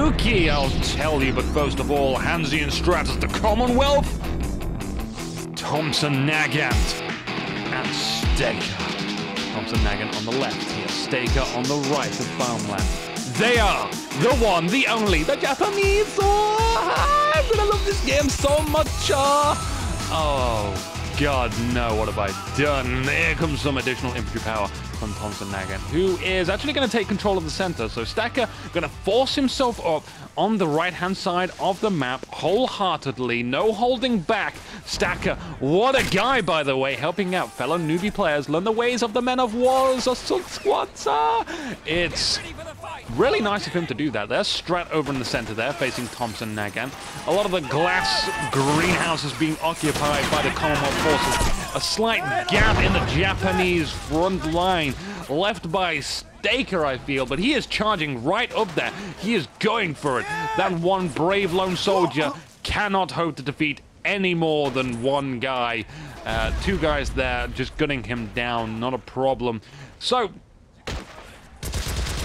Inuki, I'll tell you. But first of all, Hansi and Strat as the Commonwealth. Thompson Nagant and Staker. Thompson Nagant on the left here, Staker on the right of Farmland. They are the one, the only, the Japanese. Oh, I'm gonna love this game so much. Oh, God, no, what have I done? Here comes some additional infantry power from Thompson Nagant, who is actually going to take control of the center. So Stacker going to force himself up on the right-hand side of the map wholeheartedly, no holding back. Stacker, what a guy, by the way, helping out fellow newbie players learn the ways of the men of wars, assault squads. It's really nice of him to do that. There's Strat over in the center there, facing Thompson Nagant. A lot of the glass greenhouse is being occupied by the Commonwealth forces. A slight gap in the Japanese front line, left by Staker, I feel, but he is charging right up there. He is going for it. That one brave lone soldier cannot hope to defeat any more than one guy. Two guys there just gunning him down, not a problem. So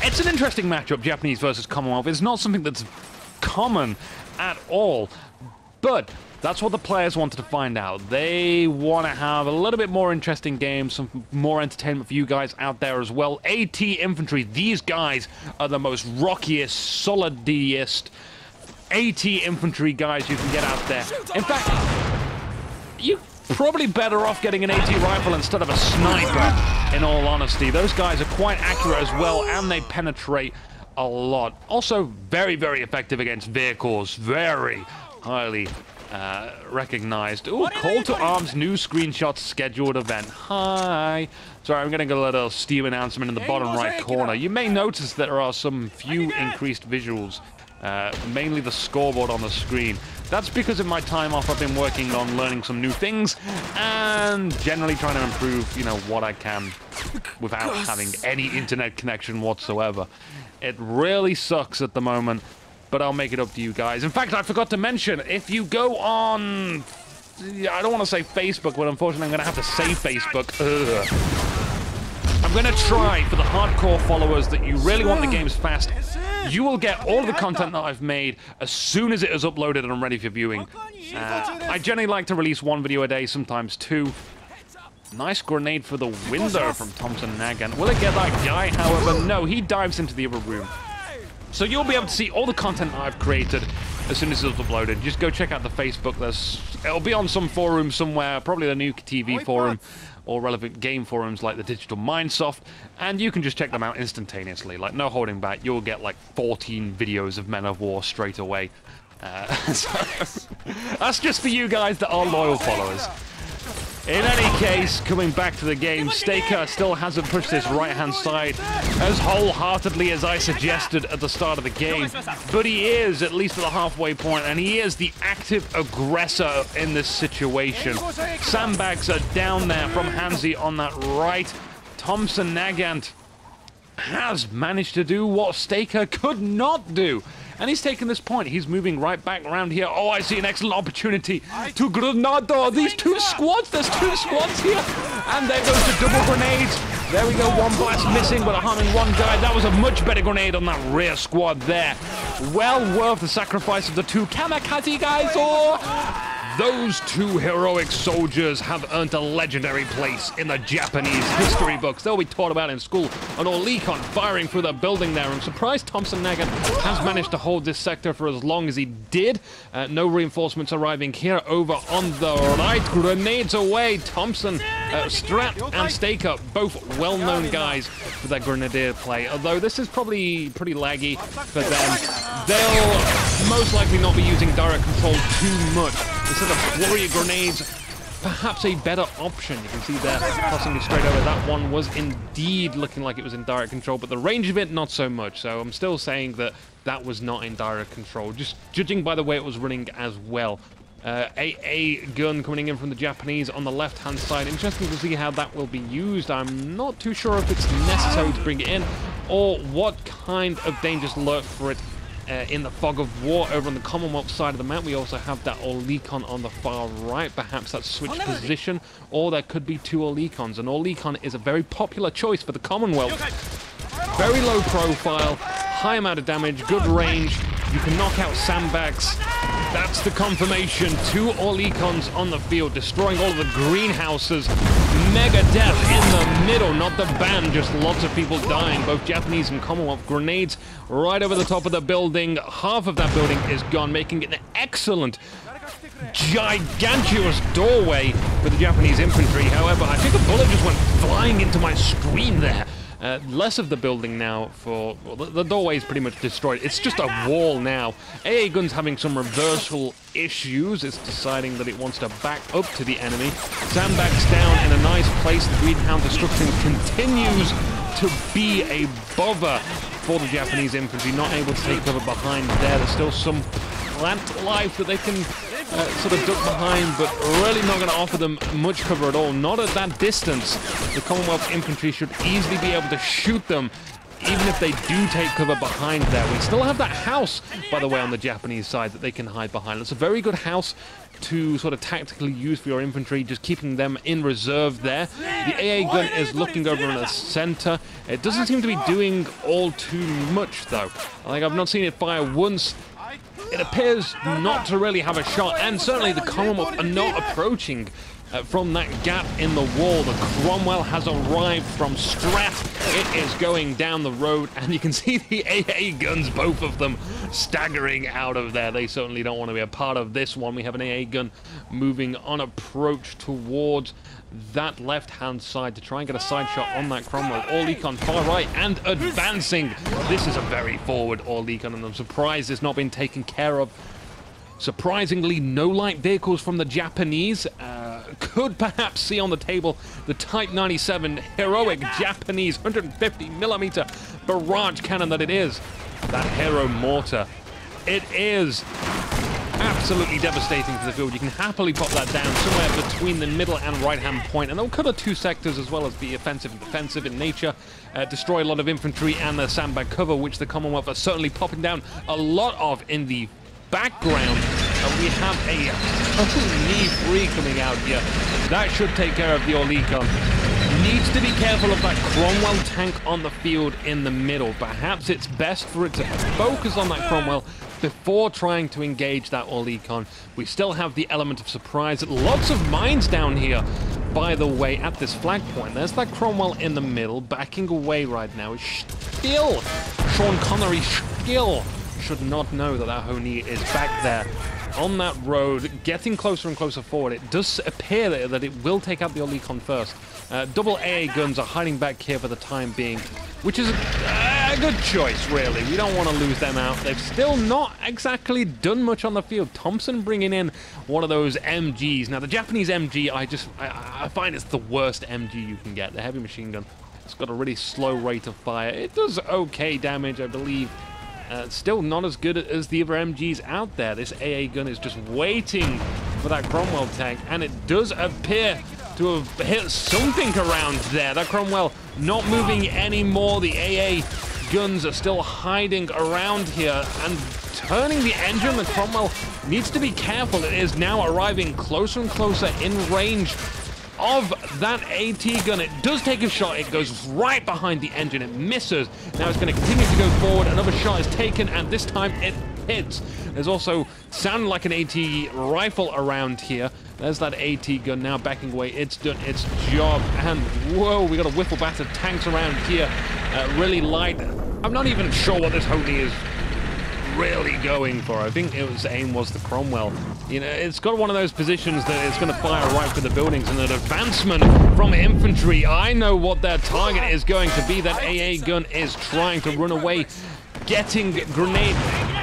it's an interesting matchup, Japanese versus Commonwealth. It's not something that's common at all, but that's what the players wanted to find out. They want to have a little bit more interesting games, some more entertainment for you guys out there as well. AT Infantry, these guys are the most rockiest, solidest AT Infantry guys you can get out there. In fact, you're probably better off getting an AT rifle instead of a sniper, in all honesty. Those guys are quite accurate as well, and they penetrate a lot. Also, very, very effective against vehicles. Very highly recognized. Ooh, call to arms, new screenshots, scheduled event. Hi. Sorry, I'm getting a little Steam announcement in the bottom right corner. You may notice that there are some few increased visuals, mainly the scoreboard on the screen. That's because in my time off, I've been working on learning some new things and generally trying to improve, you know, what I can without having any internet connection whatsoever. It really sucks at the moment, but I'll make it up to you guys. In fact, I forgot to mention, if you go on, I don't want to say Facebook, but unfortunately I'm going to have to say Facebook. I'm going to try, for the hardcore followers that you really want the games fast, you will get all of the content that I've made as soon as it is uploaded and ready for viewing. I generally like to release one video a day, sometimes two. Nice grenade for the window from Thompson Nagant. Will it get that guy? However, no, he dives into the other room. So you'll be able to see all the content I've created as soon as it's uploaded. Just go check out the Facebook. It'll be on some forum somewhere, probably the InukiTV forum, or relevant game forums like the Digital Mindsoft, and you can just check them out instantaneously. Like, no holding back. You'll get like 14 videos of Men of War straight away. So that's just for you guys that are loyal followers. In any case, coming back to the game, Staker still hasn't pushed this right-hand side as wholeheartedly as I suggested at the start of the game. But he is, at least at the halfway point, and he is the active aggressor in this situation. Sandbags are down there from Hansi on that right. Thompson Nagant has managed to do what Staker could not do. And he's taken this point. He's moving right back around here. Oh, I see an excellent opportunity to Granada. These two squads. There's two squads here. And there goes the double grenades. There we go. One blast missing, but harming one guy. That was a much better grenade on that rear squad there. Well worth the sacrifice of the two kamikaze guys. Or those two heroic soldiers have earned a legendary place in the Japanese history books. They'll be taught about in school. An Olicon firing through the building there. I'm surprised Thompson Nagant has managed to hold this sector for as long as he did. No reinforcements arriving here over on the right. Grenades away. Thompson, Strat and Staker, both well-known guys for their grenadier play. Although this is probably pretty laggy for them. They'll most likely not be using direct control too much. Instead of warrior grenades, perhaps a better option. You can see there, crossing it straight over. That one was indeed looking like it was in direct control, but the range of it, not so much. So I'm still saying that that was not in direct control, just judging by the way it was running as well. A gun coming in from the Japanese on the left-hand side. Interesting to see how that will be used. I'm not too sure if it's necessary to bring it in, or what kind of dangers lurk for it in the fog of war over on the Commonwealth side of the map. We also have that Olicon on the far right. Perhaps that's switched position, or there could be two Olicons. An Olicon is a very popular choice for the Commonwealth. Very low profile, high amount of damage, good range, You can knock out sandbags. That's the confirmation. 2 Orlikons on the field, destroying all of the greenhouses. Mega death in the middle, not the ban, just lots of people dying, both Japanese and Commonwealth. Grenades right over the top of the building. Half of that building is gone, making it an excellent, gigantuous doorway for the Japanese infantry. However, I think a bullet just went flying into my screen there. Less of the building now for... Well, the doorway is pretty much destroyed. It's just a wall now. AA gun's having some reversal issues. It's deciding that it wants to back up to the enemy. Sandbags down in a nice place. The greenhound destruction continues to be a bother for the Japanese infantry. Not able to take cover behind there. There's still some plant life that they can sort of duck behind, but really not going to offer them much cover at all. Not at that distance. The Commonwealth infantry should easily be able to shoot them, even if they do take cover behind there. We still have that house, by the way, on the Japanese side that they can hide behind. It's a very good house to sort of tactically use for your infantry, just keeping them in reserve there. The AA gun is looking over in the center. It doesn't seem to be doing all too much, though. Like, I've not seen it fire once. It appears not to really have a shot, and certainly the Commonwealth are not approaching from that gap in the wall. The Cromwell has arrived from Strat. It is going down the road, and you can see the AA guns, both of them, staggering out of there. They certainly don't want to be a part of this one. We have an AA gun moving on approach towards that left-hand side to try and get a side shot on that Cromwell. Orlikon far right and advancing. This is a very forward Orlikon, and I'm surprised it's not been taken care of. Surprisingly, no light vehicles from the Japanese. Could perhaps see on the table the Type 97 heroic Japanese 150mm barrage cannon that it is. That Hero mortar. It is absolutely devastating to the field. You can happily pop that down somewhere between the middle and right-hand point, and they'll cover 2 sectors as well as be offensive and defensive in nature. Destroy a lot of infantry and the sandbag cover, which the Commonwealth are certainly popping down a lot of in the background. We have a knee free coming out here. That should take care of the Orlikon. Needs to be careful of that Cromwell tank on the field in the middle. Perhaps it's best for it to focus on that Cromwell before trying to engage that Orlikon. We still have the element of surprise. Lots of mines down here, by the way, at this flag point. There's that Cromwell in the middle, backing away right now. Still, Sean Connery still should not know that that Honey is back there on that road, getting closer and closer forward. It does appear that it will take out the Orlikon first. Double AA guns are hiding back here for the time being, which is a good choice, really. We don't want to lose them out. They've still not exactly done much on the field. Thompson bringing in one of those MGs. Now, the Japanese MG, I find it's the worst MG you can get. The heavy machine gun. It's got a really slow rate of fire. It does okay damage, I believe. Still not as good as the other MGs out there. This AA gun is just waiting for that Cromwell tank, and it does appear to have hit something around there. That Cromwell not moving anymore. The AA guns are still hiding around here and turning the engine. The Cromwell needs to be careful. It is now arriving closer and closer in range of that AT gun. It does take a shot. It goes right behind the engine. It misses. Now it's going to continue to go forward. Another shot is taken, and this time it hits. There's also sounding like an AT rifle around here. There's that AT gun now backing away. It's done its job. And whoa, we got a whiffle bat of tanks around here. Really light. I'm not even sure what this Honey is really going for. I think its aim was the Cromwell. You know, it's got one of those positions that it's going to fire right for the buildings, and an advancement from infantry. I know what their target is going to be. That AA gun is trying to run away, getting grenade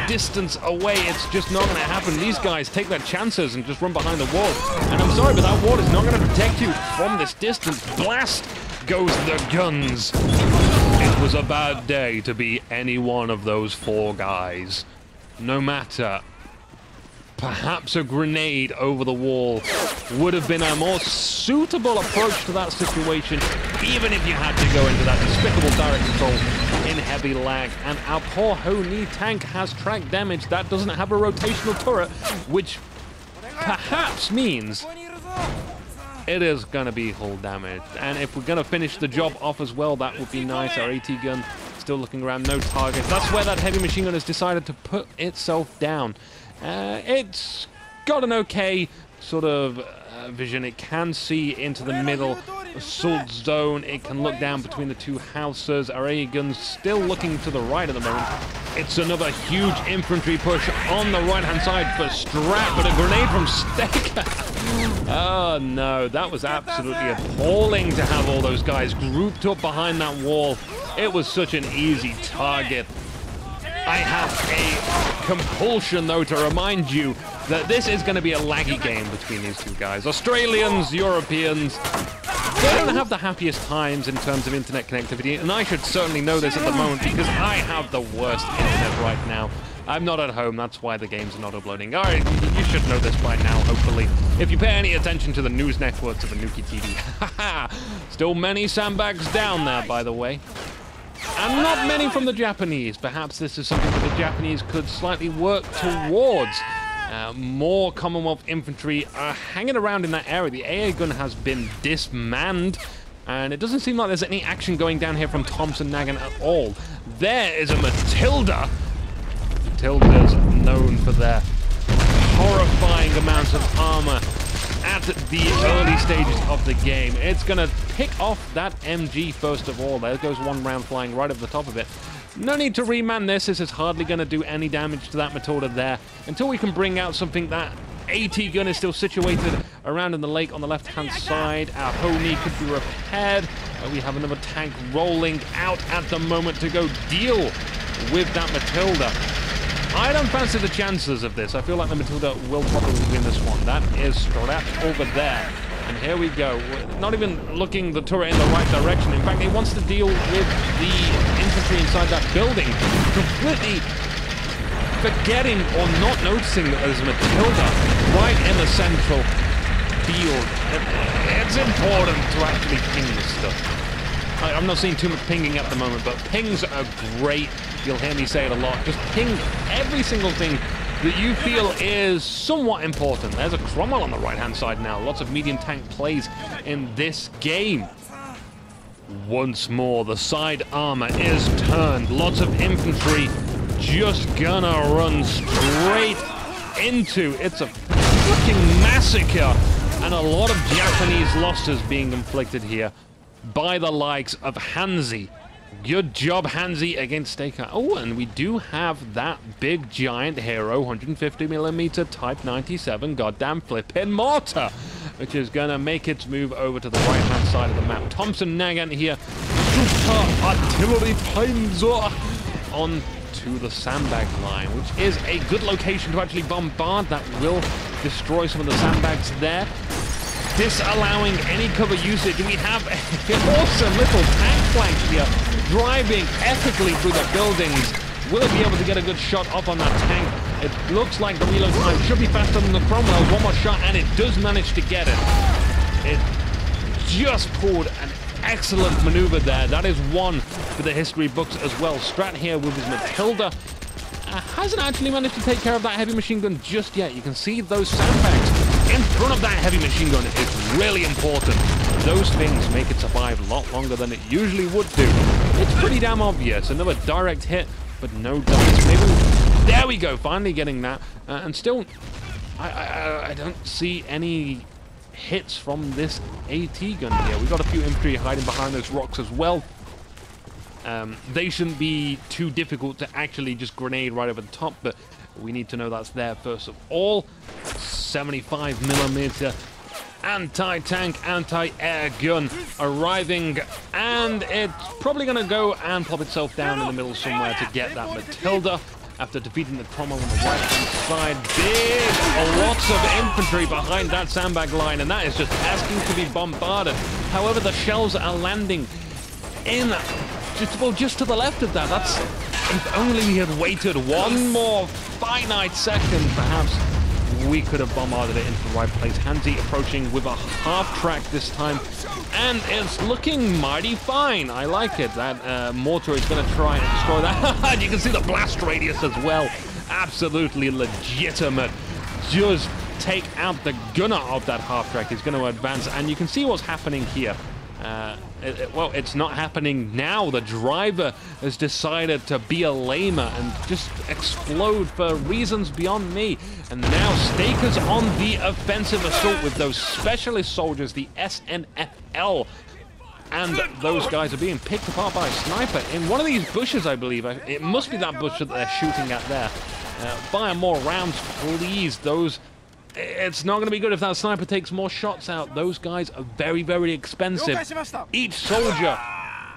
distance away. It's just not going to happen. These guys take their chances and just run behind the wall. And I'm sorry, but that wall is not going to protect you from this distance. Blast goes the guns. It was a bad day to be any one of those 4 guys. No matter. Perhaps a grenade over the wall would have been a more suitable approach to that situation, even if you had to go into that despicable direct control in heavy lag. And our poor Honey tank has track damage. That doesn't have a rotational turret, which perhaps means it is going to be hull damage. And if we're going to finish the job off as well, that would be nice. Our AT gun is still looking around, no targets. That's where that heavy machine gun has decided to put itself down. It's got an okay sort of vision. It can see into the middle assault zone. It can look down between the two houses. Our AA gun's still looking to the right at the moment. It's another huge infantry push on the right-hand side for Strat, but a grenade from Staker. Oh no, that was absolutely appalling to have all those guys grouped up behind that wall. It was such an easy target. I have a compulsion, though, to remind you that this is going to be a laggy game between these two guys. Australians, Europeans, they don't have the happiest times in terms of internet connectivity, and I should certainly know this at the moment because I have the worst internet right now. I'm not at home, that's why the games are not uploading. Alright, you should know this by now, hopefully. If you pay any attention to the news networks of InukiTV. Haha! Still many sandbags down there, by the way. And not many from the Japanese. Perhaps this is something that the Japanese could slightly work towards. More Commonwealth infantry are hanging around in that area. The AA gun has been dismanned, and it doesn't seem like there's any action going down here from Thompson Nagant at all. There is a Matilda. Matilda's known for their horrifying amounts of armor at the early stages of the game. It's going to pick off that MG first of all. There goes one round flying right over the top of it. No need to reman this. This is hardly going to do any damage to that Matilda there until we can bring out something. That AT gun is still situated around in the lake on the left-hand side. Our Honey could be repaired. We have another tank rolling out at the moment to go deal with that Matilda. I don't fancy the chances of this. I feel like the Matilda will probably win this one. That is Strat over there. And here we go. We're not even looking the turret in the right direction. In fact, it wants to deal with the infantry inside that building, completely forgetting or not noticing that there's a Matilda right in the central field. It's important to actually ping this stuff. I'm not seeing too much pinging at the moment, but pings are great. You'll hear me say it a lot. Just ping every single thing that you feel is somewhat important. There's a Cromwell on the right-hand side now. Lots of medium tank plays in this game. Once more, the side armor is turned. Lots of infantry just gonna run straight into. It's a fucking massacre, and a lot of Japanese losses being inflicted here by the likes of Hanzi. Good job, Hanzi, against Staker. Oh, and we do have that big giant hero 150mm Type 97 goddamn flippin' mortar, which is gonna make its move over to the right-hand side of the map. Thompson Nagant here, super artillery Panzer on to the sandbag line, which is a good location to actually bombard. That will destroy some of the sandbags there, disallowing any cover usage. We have an awesome little tank flank here, driving epically through the buildings. Will it be able to get a good shot up on that tank? It looks like the reload time should be faster than the Cromwell. One more shot, and it does manage to get it. It just pulled an excellent maneuver there. That is one for the history books as well. Strat here with his Matilda hasn't actually managed to take care of that heavy machine gun just yet. You can see those sandbags in front of that heavy machine gun. It's really important. Those things make it survive a lot longer than it usually would do. It's pretty damn obvious. Another direct hit, but no dice. Maybe there we go. Finally getting that. And still, I don't see any hits from this AT gun here. We've got a few infantry hiding behind those rocks as well. They shouldn't be too difficult to actually just grenade right over the top, but we need to know that's there first of all. 75mm anti-tank, anti-air gun arriving, and it's probably going to go and plop itself down in the middle somewhere to get that Matilda after defeating the Cromwell on the right-hand side. Lots of infantry behind that sandbag line, and that is just asking to be bombarded. However, the shells are landing in just to the left of that. That's, if only we had waited one more finite second, perhaps we could have bombarded it into the right place. Hanzi approaching with a half-track this time, and it's looking mighty fine. I like it. That mortar is going to try and destroy that. You can see the blast radius as well. Absolutely legitimate. Just take out the gunner of that half-track. He's going to advance, and you can see what's happening here. Well, it's not happening now. The driver has decided to be a lamer and just explode for reasons beyond me. And now Staker's on the offensive assault with those specialist soldiers, the SNFL. And those guys are being picked apart by a sniper in one of these bushes, I believe. It must be that bush that they're shooting at there. Fire more rounds, please. It's not going to be good if that sniper takes more shots out. Those guys are very, very expensive. Each soldier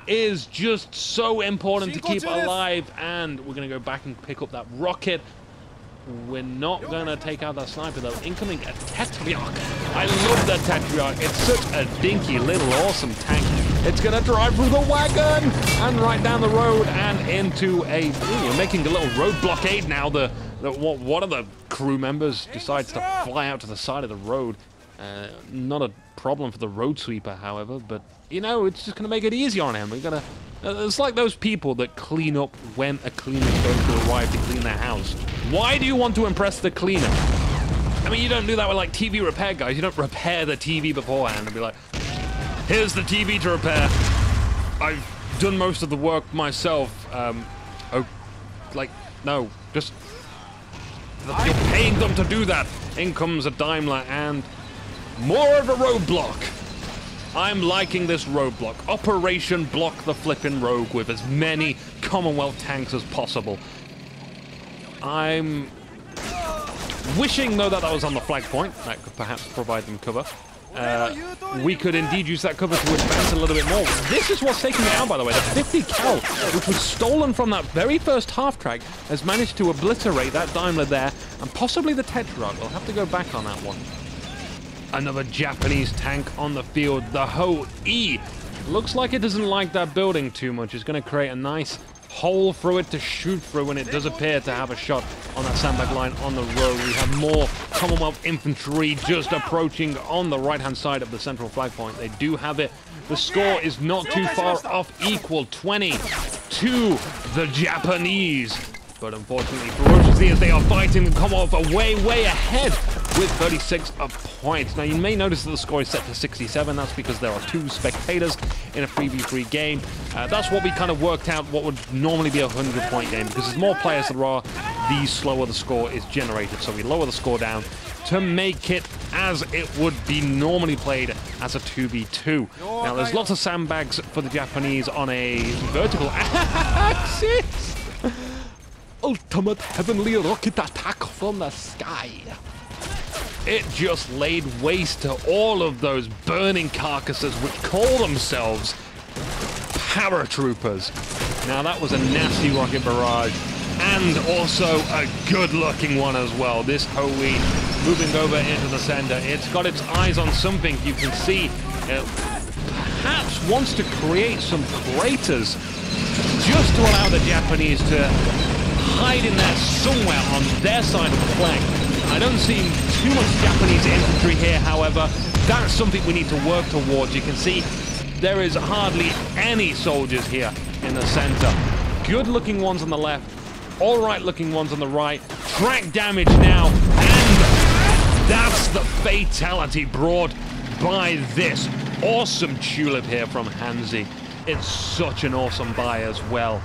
is just so important to keep alive. And we're going to go back and pick up that rocket. We're not going to take out that sniper, though. Incoming a Tetriarch. I love that Tetriarch. It's such a dinky little awesome tank. It's going to drive through the wagon and right down the road and into a... Ooh, making a little road blockade now. One of the crew members decides to fly out to the side of the road. Not a problem for the road sweeper, however, but, you know, it's just going to make it easy on him. We're going to... It's like those people that clean up when a cleaner's going to arrive to clean their house. Why do you want to impress the cleaner? I mean, you don't do that with, like, TV repair guys. You don't repair the TV beforehand and be like, here's the TV to repair. I've done most of the work myself. No, just... You're paying them to do that. In comes a Daimler and more of a roadblock. I'm liking this roadblock. Operation Block the Flippin' Rogue with as many Commonwealth tanks as possible. I'm wishing, though, that was on the flag point. That could perhaps provide them cover. We could indeed use that cover to advance a little bit more. This is what's taking it out, by the way. The 50 cal, which was stolen from that very first half-track, has managed to obliterate that Daimler there, and possibly the Tetrarch. We'll have to go back on that one. Another Japanese tank on the field, the Ho-E. Looks like it doesn't like that building too much. It's going to create a nice hole through it to shoot through, and it does appear to have a shot on that sandbag line on the road. We have more Commonwealth infantry just approaching on the right-hand side of the central flag point. They do have it. The score is not too far off equal, 20 to the Japanese. But unfortunately, ferociously, as they are fighting, the Commonwealth are way, way ahead with 36 points. Now, you may notice that the score is set to 67. That's because there are 2 spectators in a 3v3 game. That's what we kind of worked out what would normally be a 100-point game, because as more players there are, the slower the score is generated. So we lower the score down to make it as it would be normally played as a 2v2. Now, there's lots of sandbags for the Japanese on a vertical axis. Ultimate heavenly rocket attack from the sky. It just laid waste to all of those burning carcasses which call themselves paratroopers. Now that was a nasty rocket barrage, and also a good-looking one as well. This Ho-E moving over into the center. It's got its eyes on something. You can see it perhaps wants to create some craters just to allow the Japanese to hide in there somewhere on their side of the flank. I don't see too much Japanese infantry here, however. That's something we need to work towards. You can see there is hardly any soldiers here in the center. Good-looking ones on the left, all-right-looking ones on the right. Track damage now, and that's the fatality brought by this awesome tulip here from Hanzi. It's such an awesome buy as well.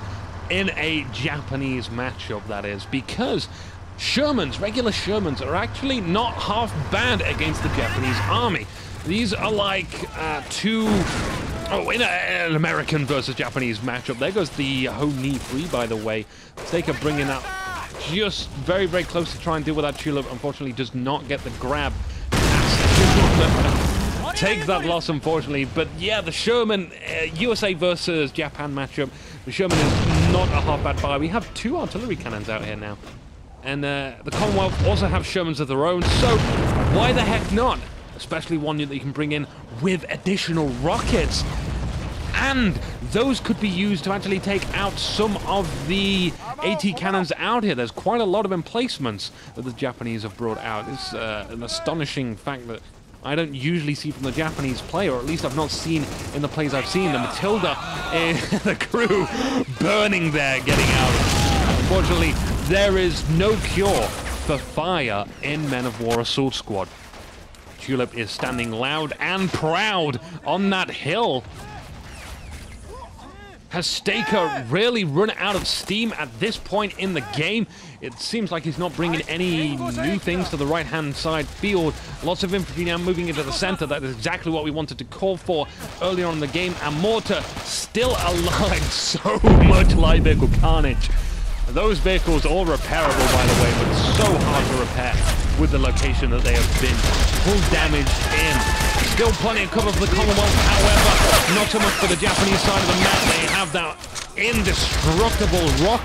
In a Japanese matchup, that is, because Shermans, regular Shermans, are actually not half bad against the Japanese army. These are like in an American versus Japanese matchup. There goes the Ho-Ni free, by the way. Staker bringing that just very, very close to try and deal with that tulip. Unfortunately, does not get the grab. Take that loss, unfortunately. But yeah, the Sherman, USA versus Japan matchup. The Sherman is not a half-bad buy. We have 2 artillery cannons out here now. And the Commonwealth also have Shermans of their own, so why the heck not? Especially one that you can bring in with additional rockets. And those could be used to actually take out some of the AT cannons out here. There's quite a lot of emplacements that the Japanese have brought out. It's an astonishing fact that I don't usually see from the Japanese play, or at least I've not seen in the plays I've seen. The Matilda and the crew burning there, getting out. Unfortunately, there is no cure for fire in Men of War Assault Squad. Tulip is standing loud and proud on that hill. Has Staker really run out of steam at this point in the game? It seems like he's not bringing any new things to the right-hand side field. Lots of infantry now moving into the center. That is exactly what we wanted to call for earlier on in the game. And Mortar still alive. So much light vehicle carnage. Those vehicles all repairable, by the way, but so hard to repair with the location that they have been. Full damage in. Still plenty of cover for the Commonwealth, however, not so much for the Japanese side of the map. They have that indestructible rock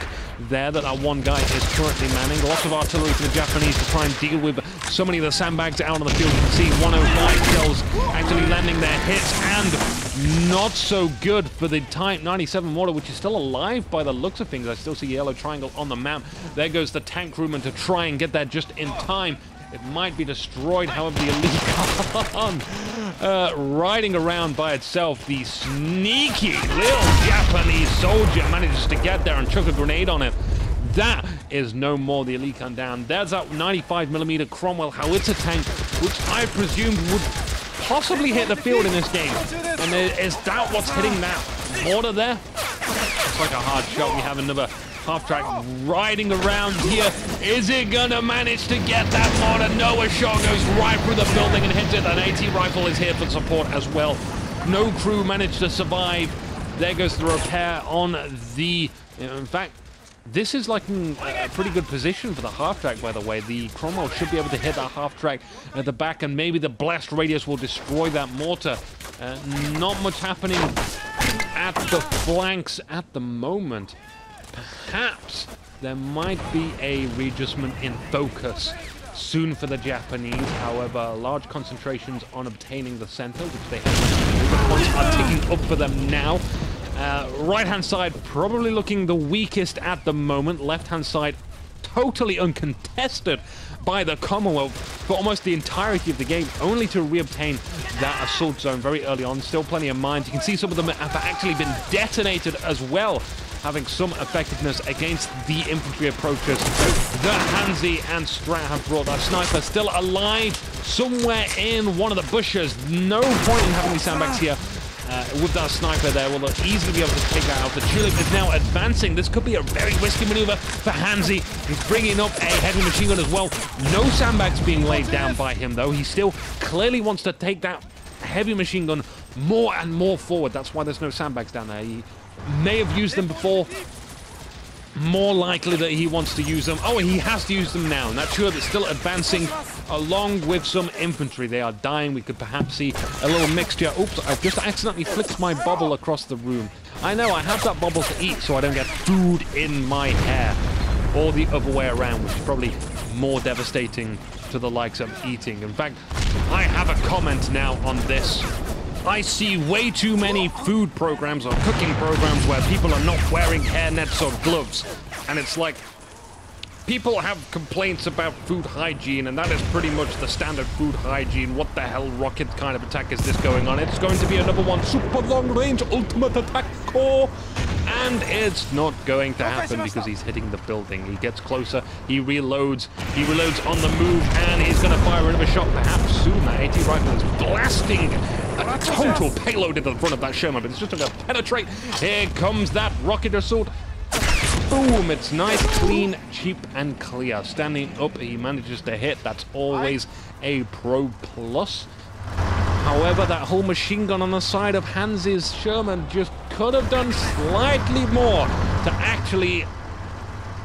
there that our one guy is currently manning. Lots of artillery for the Japanese to try and deal with so many of the sandbags out on the field. You can see 105 shells actually landing their hits, and not so good for the Type 97 mortar, which is still alive by the looks of things. I still see a yellow triangle on the map. There goes the tank crewman to try and get that just in time. It might be destroyed, however, the elite riding around by itself. The sneaky little Japanese soldier manages to get there and chuck a grenade on it. That is no more the elite gun down. There's that 95mm Cromwell howitzer tank, which I presumed would possibly hit the field in this game. And is that what's hitting that mortar there? It's like a hard shot. We have another half-track riding around here. Is it gonna manage to get that mortar? No, a shot goes right through the building and hits it. An AT rifle is here for support as well. No crew managed to survive. There goes the repair on the... In fact, this is like a pretty good position for the half-track, by the way. The Cromwell should be able to hit that half-track at the back, and maybe the blast radius will destroy that mortar. Not much happening at the flanks at the moment. Perhaps there might be a readjustment in focus soon for the Japanese. However, large concentrations on obtaining the center, which they have. The points are ticking up for them now. Right-hand side probably looking the weakest at the moment. Left-hand side totally uncontested by the Commonwealth for almost the entirety of the game, only to reobtain that assault zone very early on. Still plenty of mines. You can see some of them have actually been detonated as well, having some effectiveness against the infantry approaches. The Hansi and Strat have brought that sniper still alive somewhere in one of the bushes. No point in having these sandbags here. With that sniper there, will easily be able to take that out. The Tulip is now advancing. This could be a very risky maneuver for Hansi. He's bringing up a heavy machine gun as well. No sandbags being laid down by him, though. He still clearly wants to take that heavy machine gun more and more forward. That's why there's no sandbags down there. He may have used them before. More likely that he wants to use them. Oh, and he has to use them now. And that Tulip is still advancing along with some infantry. They are dying. We could perhaps see a little mixture. Oops, I've just accidentally flicked my bubble across the room. I know, I have that bubble to eat so I don't get food in my hair. Or the other way around, which is probably more devastating to the likes of eating. In fact, I have a comment now on this. I see way too many food programs or cooking programs where people are not wearing hairnets or gloves. And it's like, people have complaints about food hygiene, and that is pretty much the standard food hygiene. What the hell rocket kind of attack is this going on? It's going to be another one, super long range ultimate attack core. And it's not going to happen because he's hitting the building. He gets closer, he reloads on the move, and he's going to fire another shot perhaps soon. That AT rifle is blasting a total payload into the front of that Sherman, but it's just going to penetrate. Here comes that rocket assault. Boom! It's nice, clean, cheap, and clear. Standing up, he manages to hit. That's always a pro plus. However, that whole machine gun on the side of Hansi's Sherman just could have done slightly more to actually,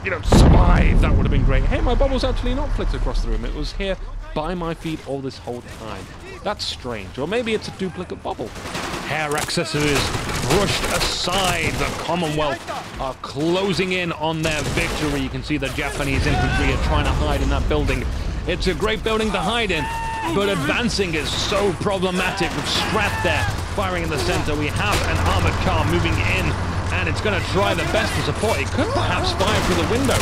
you know, survive. That would have been great. Hey, my bubble's actually not flicked across the room. It was here by my feet all this whole time. That's strange. Or maybe it's a duplicate bubble. Hair accessories brushed aside. The Commonwealth are closing in on their victory. You can see the Japanese infantry are trying to hide in that building. It's a great building to hide in, but advancing is so problematic with Strat there firing in the center. We have an armored car moving in, and it's going to try the best to support. It could perhaps fire through the window.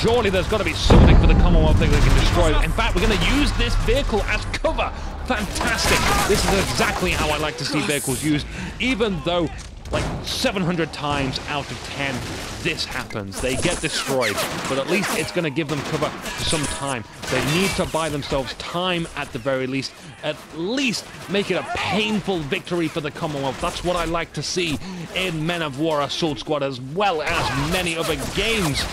Surely there's got to be something for the Commonwealth thing that can destroy. In fact, we're going to use this vehicle as cover. Fantastic. This is exactly how I like to see vehicles used, even though like 700 times out of 10, this happens. They get destroyed, but at least it's going to give them cover for some time. They need to buy themselves time at the very least. At least make it a painful victory for the Commonwealth. That's what I like to see in Men of War Assault Squad, as well as many other games.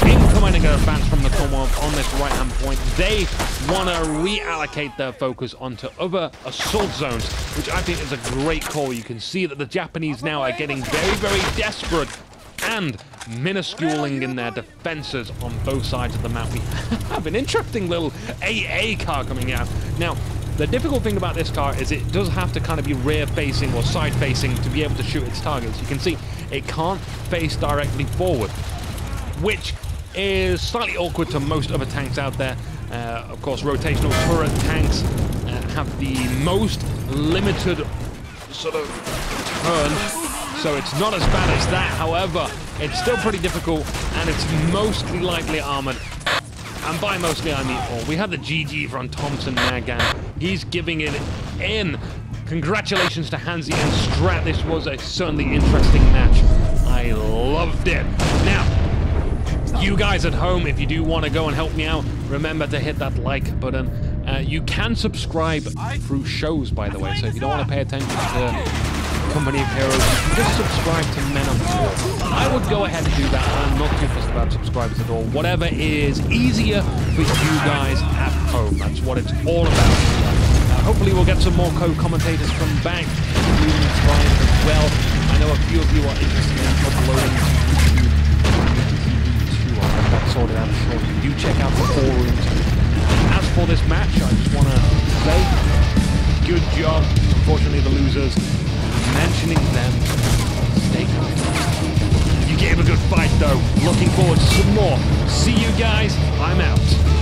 Incoming advance from the Commonwealth on this right-hand point. They want to reallocate their focus onto other assault zones, which I think is a great call. You can see that the Japanese now are getting very, very desperate and minusculing in their defenses on both sides of the map. We have an interesting little AA car coming out. Now, the difficult thing about this car is it does have to kind of be rear-facing or side-facing to be able to shoot its targets. You can see it can't face directly forward, which is slightly awkward to most other tanks out there. Of course, rotational turret tanks have the most limited sort of turn, so it's not as bad as that. However, it's still pretty difficult, and it's mostly lightly armored. And by mostly, I mean all. We have the GG from Thompson there, gang. He's giving it in. Congratulations to Hansi and Strat. This was a certainly interesting match. I loved it. Now, you guys at home, if you do want to go and help me out, remember to hit that like button. You can subscribe through shows, by the way, so if you don't want to pay attention to Company of Heroes, you can just subscribe to Men of War. I would go ahead and do that. I'm not too fussed about subscribers at all. Whatever is easier for you guys at home. That's what it's all about. Hopefully we'll get some more co-commentators from back, including Brian as well. I know a few of you are interested in uploading to YouTube. I'll get that sorted out shortly. Do check out the forums. As for this match, I just want to say, good job. Unfortunately, the losers, mentioning them, stay calm. You gave a good fight, though. Looking forward to some more. See you guys. I'm out.